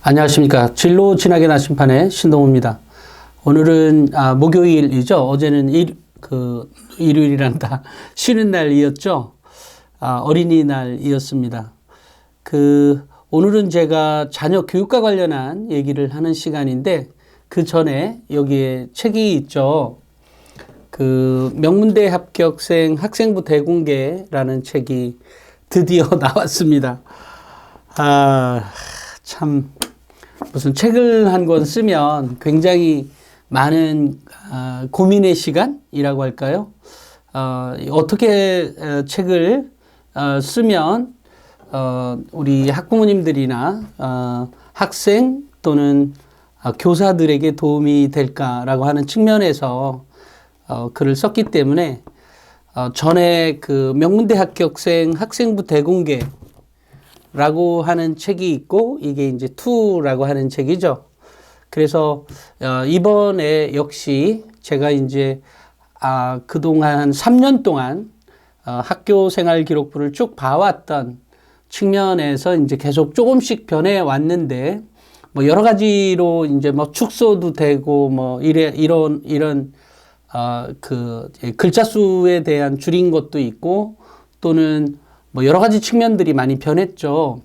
안녕하십니까. 진로 진학의 나침판의 신동우입니다. 오늘은 목요일이죠. 어제는 일요일이란다. 쉬는 날이었죠. 어린이날이었습니다. 오늘은 제가 자녀 교육과 관련한 얘기를 하는 시간인데 그 전에 여기에 책이 있죠. 명문대 합격생 학생부 대공개라는 책이 드디어 나왔습니다. 참 무슨 책을 한 권 쓰면 굉장히 많은 고민의 시간이라고 할까요? 어떻게 책을 쓰면 우리 학부모님들이나 학생 또는 교사들에게 도움이 될까라고 하는 측면에서 글을 썼기 때문에 전에 명문대 합격생 학생부 대공개 라고 하는 책이 있고 이게 이제 2라고 하는 책이죠. 그래서 이번에 역시 제가 이제 그동안 3년 동안 학교 생활 기록부를 쭉 봐왔던 측면에서 이제 계속 조금씩 변해 왔는데 뭐 여러 가지로 이제 뭐 축소도 되고 뭐 이런 글자 수에 대한 줄인 것도 있고 또는 뭐 여러 가지 측면들이 많이 변했죠.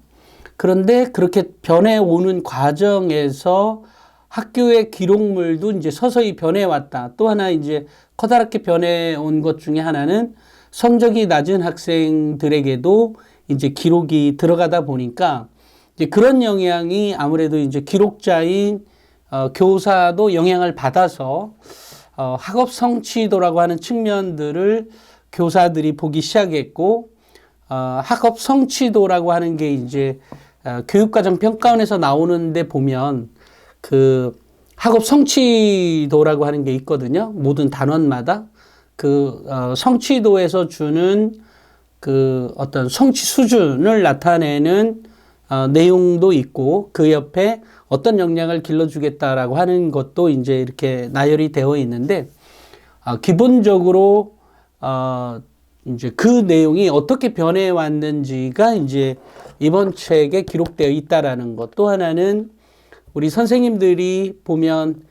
그런데 그렇게 변해오는 과정에서 학교의 기록물도 이제 서서히 변해왔다. 또 하나 이제 커다랗게 변해온 것 중에 하나는 성적이 낮은 학생들에게도 이제 기록이 들어가다 보니까 이제 그런 영향이 아무래도 이제 기록자인 교사도 영향을 받아서 학업 성취도라고 하는 측면들을 교사들이 보기 시작했고 학업 성취도라고 하는 게 이제 교육과정 평가원에서 나오는데 보면 학업 성취도라고 하는 게 있거든요. 모든 단원마다 성취도에서 주는 어떤 성취 수준을 나타내는 내용도 있고 그 옆에 어떤 역량을 길러주겠다라고 하는 것도 이제 이렇게 나열이 되어 있는데 기본적으로 이제 그 내용이 어떻게 변해 왔는지가 이제 이번 책에 기록되어 있다라는 것. 또 하나는 우리 선생님들이 보면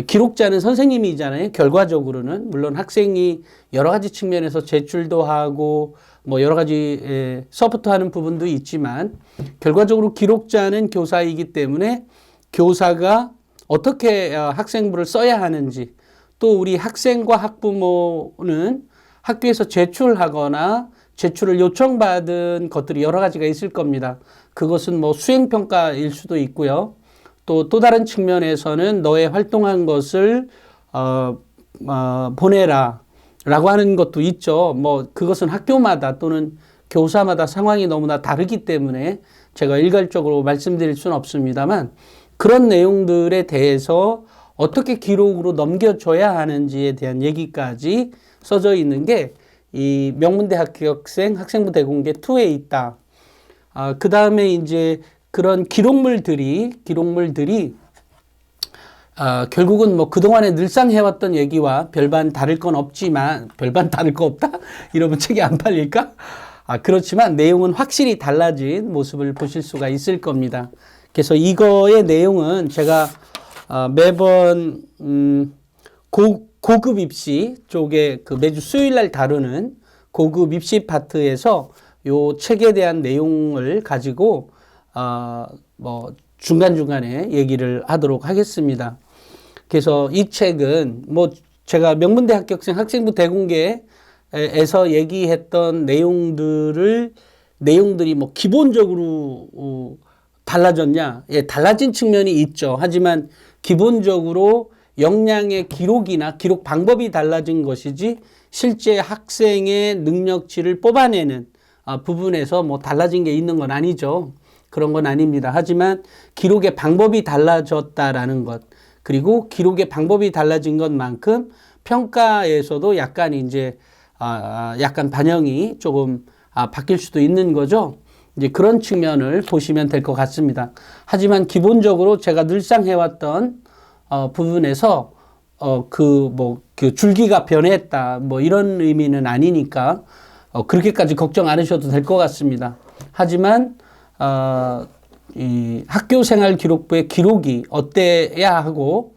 기록자는 선생님이잖아요. 결과적으로는 물론 학생이 여러 가지 측면에서 제출도 하고 뭐 여러 가지 서포트하는 부분도 있지만 결과적으로 기록자는 교사이기 때문에 교사가 어떻게 학생부를 써야 하는지 또 우리 학생과 학부모는 학교에서 제출하거나 제출을 요청받은 것들이 여러 가지가 있을 겁니다. 그것은 뭐 수행평가일 수도 있고요. 또 다른 측면에서는 너의 활동한 것을 보내라 라고 하는 것도 있죠. 뭐 그것은 학교마다 또는 교사마다 상황이 너무나 다르기 때문에 제가 일괄적으로 말씀드릴 수는 없습니다만 그런 내용들에 대해서 어떻게 기록으로 넘겨줘야 하는지에 대한 얘기까지 써져 있는 게 이 명문대 합격생 학생부 대공개 2에 있다. 그 다음에 이제 그런 기록물들이 결국은 뭐 그동안에 늘상 해왔던 얘기와 별반 다를 건 없지만 별반 다를 거 없다? 이러면 책이 안 팔릴까? 그렇지만 내용은 확실히 달라진 모습을 보실 수가 있을 겁니다. 그래서 이거의 내용은 제가 매번 고급 입시 쪽에 매주 수요일 날 다루는 고급 입시 파트에서 요 책에 대한 내용을 가지고 뭐 중간중간에 얘기를 하도록 하겠습니다. 그래서 이 책은 뭐 제가 명문대 합격생 학생부 대공개에서 얘기했던 내용들이 뭐 기본적으로 달라졌냐? 예, 달라진 측면이 있죠. 하지만 기본적으로 역량의 기록이나 기록 방법이 달라진 것이지 실제 학생의 능력치를 뽑아내는 부분에서 뭐 달라진 게 있는 건 아니죠. 그런 건 아닙니다. 하지만 기록의 방법이 달라졌다라는 것 그리고 기록의 방법이 달라진 것만큼 평가에서도 약간 이제 약간 반영이 조금 바뀔 수도 있는 거죠. 이제 그런 측면을 보시면 될 것 같습니다. 하지만 기본적으로 제가 늘상 해왔던 부분에서 줄기가 변했다 뭐 이런 의미는 아니니까 그렇게까지 걱정 안 하셔도 될 것 같습니다. 하지만 이 학교 생활 기록부의 기록이 어때야 하고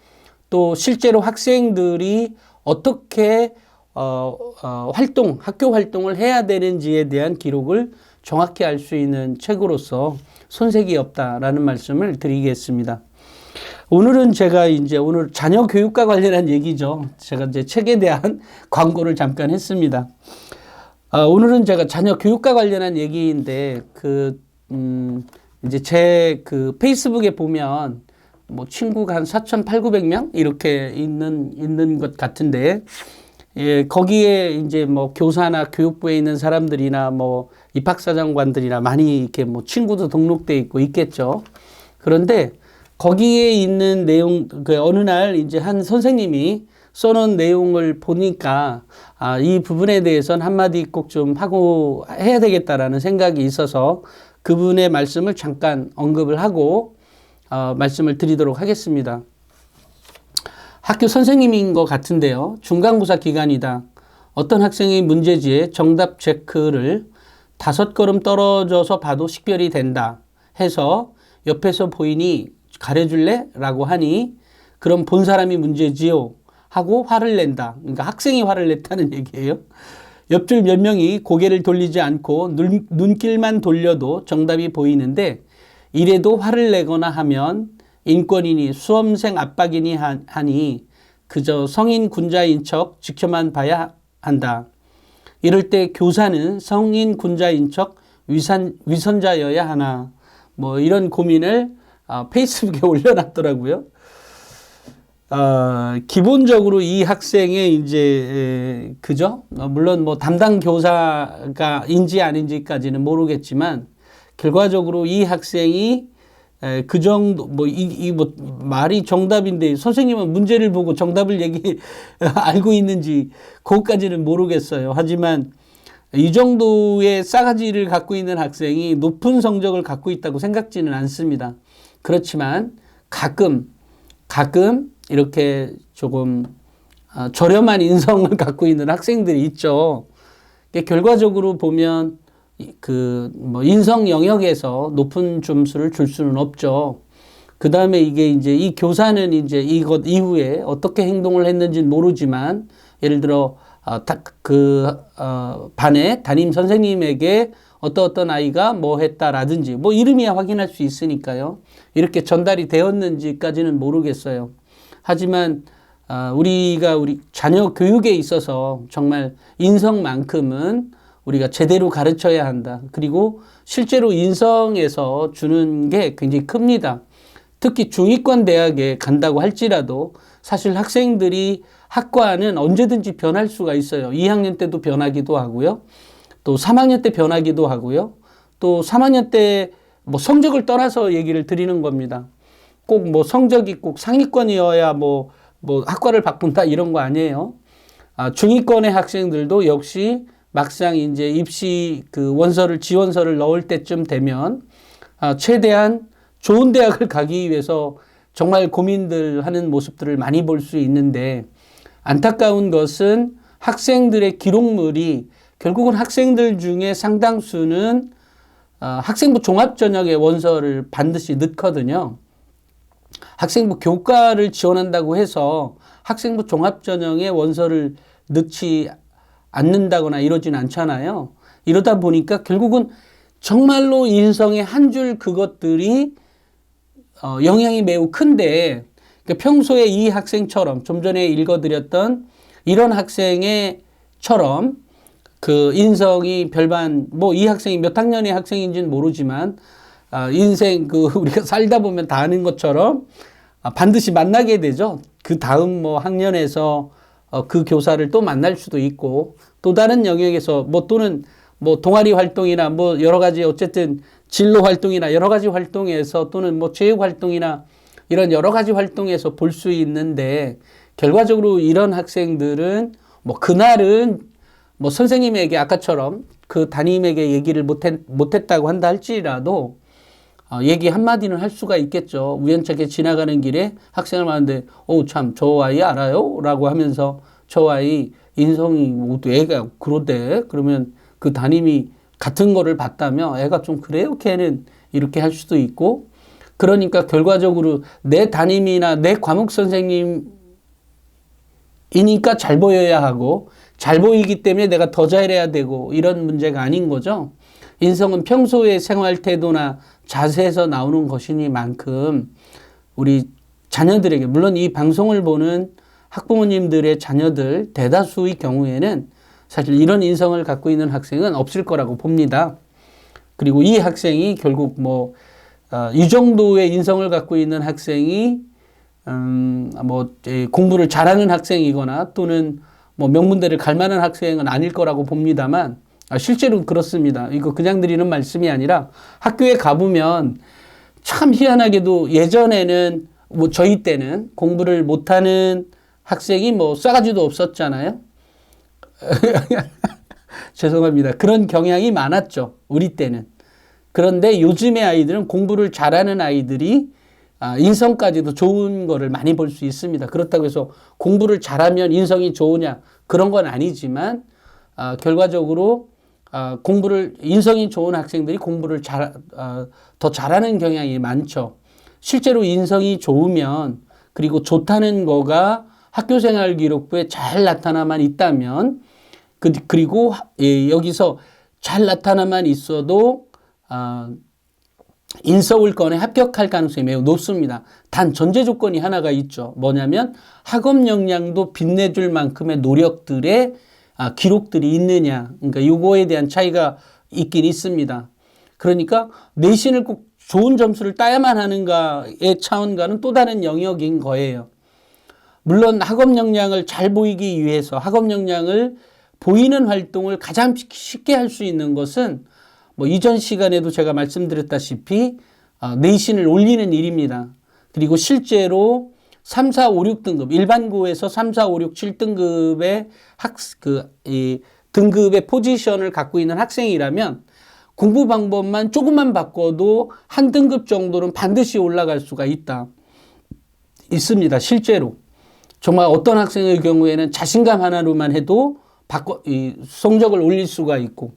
또 실제로 학생들이 어떻게 학교 활동을 해야 되는지에 대한 기록을 정확히 알 수 있는 책으로서 손색이 없다라는 말씀을 드리겠습니다. 오늘은 제가 오늘 자녀 교육과 관련한 얘기죠. 제가 이제 책에 대한 광고를 잠깐 했습니다. 오늘은 제가 자녀 교육과 관련한 얘기인데, 이제 제 페이스북에 보면 뭐 친구가 한 4,800명 이렇게 있는 것 같은데, 예, 거기에 이제 뭐 교사나 교육부에 있는 사람들이나 뭐 입학사정관들이나 많이 이렇게 뭐 친구도 등록돼 있고 있겠죠. 그런데 거기에 있는 내용, 어느 날 이제 한 선생님이 써놓은 내용을 보니까, 이 부분에 대해서는 한마디 꼭 좀 하고 해야 되겠다라는 생각이 있어서 그분의 말씀을 잠깐 언급을 하고, 말씀을 드리도록 하겠습니다. 학교 선생님인 것 같은데요. 중간고사 기간이다. 어떤 학생이 문제지에 정답 체크를 5걸음 떨어져서 봐도 식별이 된다 해서 옆에서 보이니 가려줄래? 라고 하니 그럼 본 사람이 문제지요 하고 화를 낸다. 그러니까 학생이 화를 냈다는 얘기예요. 옆줄 몇 명이 고개를 돌리지 않고 눈길만 돌려도 정답이 보이는데 이래도 화를 내거나 하면 인권이니 수험생 압박이니 하니 그저 성인 군자인 척 지켜만 봐야 한다. 이럴 때 교사는 성인 군자인 척 위선자여야 하나. 뭐 이런 고민을 페이스북에 올려놨더라고요. 기본적으로 이 학생의 이제 그죠? 물론 뭐 담당 교사가인지 아닌지까지는 모르겠지만 결과적으로 이 학생이 그 정도 뭐 말이 정답인데 선생님은 문제를 보고 정답을 알고 있는지 그것까지는 모르겠어요. 하지만 이 정도의 싸가지를 갖고 있는 학생이 높은 성적을 갖고 있다고 생각지는 않습니다. 그렇지만 가끔 이렇게 조금 저렴한 인성을 갖고 있는 학생들이 있죠. 결과적으로 보면 뭐 인성 영역에서 높은 점수를 줄 수는 없죠. 그 다음에 이게 이제 이 교사는 이제 이것 이후에 어떻게 행동을 했는지는 모르지만 예를 들어 반의 담임 선생님에게 어떤 아이가 뭐 했다라든지 뭐 이름이야 확인할 수 있으니까요. 이렇게 전달이 되었는지까지는 모르겠어요. 하지만 우리가 우리 자녀 교육에 있어서 정말 인성만큼은 우리가 제대로 가르쳐야 한다. 그리고 실제로 인성에서 주는 게 굉장히 큽니다. 특히 중위권 대학에 간다고 할지라도 사실 학생들이 학과는 언제든지 변할 수가 있어요. 2학년 때도 변하기도 하고요. 또 3학년 때 변하기도 하고요. 또 3학년 때 뭐 성적을 떠나서 얘기를 드리는 겁니다. 꼭 뭐 성적이 꼭 상위권이어야 뭐 학과를 바꾼다 이런 거 아니에요. 중위권의 학생들도 역시 막상 이제 입시 지원서를 넣을 때쯤 되면 최대한 좋은 대학을 가기 위해서 정말 고민들 하는 모습들을 많이 볼 수 있는데 안타까운 것은 학생들의 기록물이 결국은 학생들 중에 상당수는 학생부 종합전형의 원서를 반드시 넣거든요. 학생부 교과를 지원한다고 해서 학생부 종합전형의 원서를 넣지 않는다거나 이러진 않잖아요. 이러다 보니까 결국은 정말로 인성의 한 줄 그것들이 영향이 매우 큰데 그러니까 평소에 이 학생처럼 좀 전에 읽어드렸던 이런 학생처럼 인성이 별반 뭐 이 학생이 몇 학년의 학생인지는 모르지만 인생 우리가 살다 보면 다 아는 것처럼 반드시 만나게 되죠. 그 다음 뭐 학년에서 그 교사를 또 만날 수도 있고 또 다른 영역에서 또는 동아리 활동이나 여러 가지 어쨌든 진로 활동이나 여러 가지 활동에서 또는 체육 활동이나 이런 여러 가지 활동에서 볼 수 있는데 결과적으로 이런 학생들은 그날은 선생님에게 아까처럼 그 담임에게 얘기를 못했다고 한다 할지라도 얘기 한마디는 할 수가 있겠죠. 우연찮게 지나가는 길에 학생을 만났는데 참 저 아이 알아요? 라고 하면서 저 아이 인성이 애가 그러대. 그러면 그 담임이 같은 거를 봤다며 애가 좀 그래요? 걔는 이렇게 할 수도 있고, 그러니까 결과적으로 내 담임이나 내 과목 선생님이니까 잘 보여야 하고, 잘 보이기 때문에 내가 더 잘해야 되고, 이런 문제가 아닌 거죠. 인성은 평소의 생활 태도나 자세에서 나오는 것이니만큼 우리 자녀들에게, 물론 이 방송을 보는 학부모님들의 자녀들 대다수의 경우에는 사실 이런 인성을 갖고 있는 학생은 없을 거라고 봅니다. 그리고 이 학생이 결국 이 정도의 인성을 갖고 있는 학생이 공부를 잘하는 학생이거나 또는 명문대를 갈 만한 학생은 아닐 거라고 봅니다만, 실제로 그렇습니다. 이거 그냥 드리는 말씀이 아니라 학교에 가보면 참 희한하게도 예전에는 저희 때는 공부를 못하는 학생이 싸가지도 없었잖아요. 죄송합니다. 그런 경향이 많았죠. 우리 때는. 그런데 요즘의 아이들은 공부를 잘하는 아이들이 인성까지도 좋은 거를 많이 볼 수 있습니다. 그렇다고 해서 공부를 잘하면 인성이 좋으냐, 그런 건 아니지만 결과적으로 인성이 좋은 학생들이 공부를 더 잘하는 경향이 많죠. 실제로 인성이 좋으면, 그리고 좋다는 거가 학교생활 기록부에 잘 나타나만 있다면, 그리고 여기서 잘 나타나만 있어도 인서울권에 합격할 가능성이 매우 높습니다. 단 전제 조건이 하나가 있죠. 뭐냐면 학업 역량도 빛내줄 만큼의 노력들의 기록들이 있느냐. 그러니까 이거에 대한 차이가 있긴 있습니다. 그러니까 내신을 꼭 좋은 점수를 따야만 하는가의 차원과는 또 다른 영역인 거예요. 물론 학업 역량을 잘 보이기 위해서 학업 역량을 보이는 활동을 가장 쉽게 할 수 있는 것은 이전 시간에도 제가 말씀드렸다시피 내신을 올리는 일입니다. 그리고 실제로 3, 4, 5, 6등급, 일반고에서 3, 4, 5, 6, 7등급의 등급의 포지션을 갖고 있는 학생이라면 공부 방법만 조금만 바꿔도 한 등급 정도는 반드시 올라갈 수가 있습니다. 실제로. 정말 어떤 학생의 경우에는 자신감 하나로만 해도 성적을 올릴 수가 있고,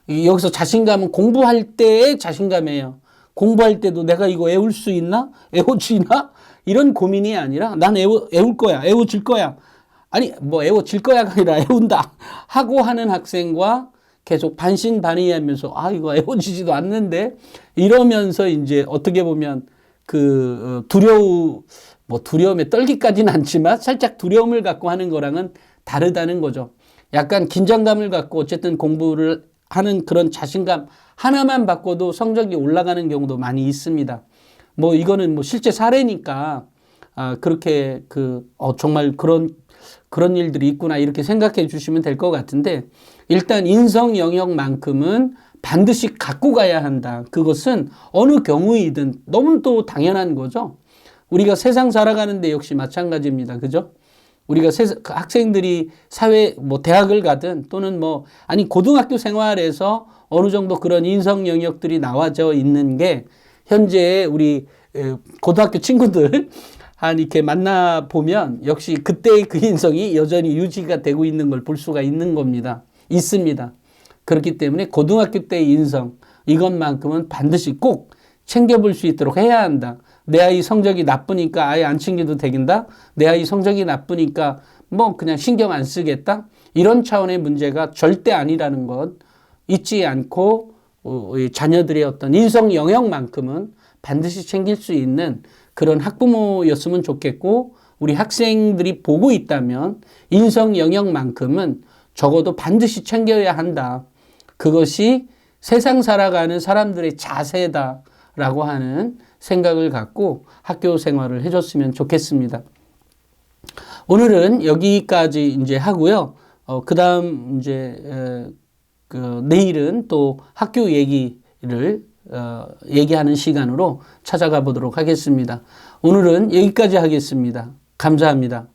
여기서 자신감은 공부할 때의 자신감이에요. 공부할 때도 내가 이거 애울 수 있나? 애워지나? 이런 고민이 아니라 난 애울 거야. 애워질 거야. 아니, 애워질 거야가 아니라 애운다. 하고 하는 학생과 계속 반신반의하면서 이거 애워지지도 않는데 이러면서 이제 어떻게 보면 두려움에 떨기까지는 않지만 살짝 두려움을 갖고 하는 거랑은 다르다는 거죠. 약간 긴장감을 갖고 어쨌든 공부를 하는 그런 자신감 하나만 바꿔도 성적이 올라가는 경우도 많이 있습니다. 이거는 실제 사례니까 그렇게 정말 그런 일들이 있구나 이렇게 생각해 주시면 될 것 같은데, 일단 인성 영역만큼은 반드시 갖고 가야 한다. 그것은 어느 경우이든 너무 당연한 거죠. 우리가 세상 살아가는데 역시 마찬가지입니다. 그죠? 우리가 학생들이 대학을 가든 또는 고등학교 생활에서 어느 정도 그런 인성 영역들이 나와져 있는 게 현재 우리 고등학교 친구들 이렇게 만나보면 역시 그때의 그 인성이 여전히 유지가 되고 있는 걸 볼 수가 있는 겁니다. 있습니다. 그렇기 때문에 고등학교 때의 인성, 이것만큼은 반드시 꼭 챙겨볼 수 있도록 해야 한다. 내 아이 성적이 나쁘니까 아예 안 챙겨도 되겠다. 내 아이 성적이 나쁘니까 그냥 신경 안 쓰겠다. 이런 차원의 문제가 절대 아니라는 것 잊지 않고 자녀들의 어떤 인성 영역만큼은 반드시 챙길 수 있는 그런 학부모였으면 좋겠고, 우리 학생들이 보고 있다면 인성 영역만큼은 적어도 반드시 챙겨야 한다. 그것이 세상 살아가는 사람들의 자세다라고 하는 생각을 갖고 학교 생활을 해줬으면 좋겠습니다. 오늘은 여기까지 이제 하고요. 그 다음 이제 내일은 또 학교 얘기를 얘기하는 시간으로 찾아가 보도록 하겠습니다. 오늘은 여기까지 하겠습니다. 감사합니다.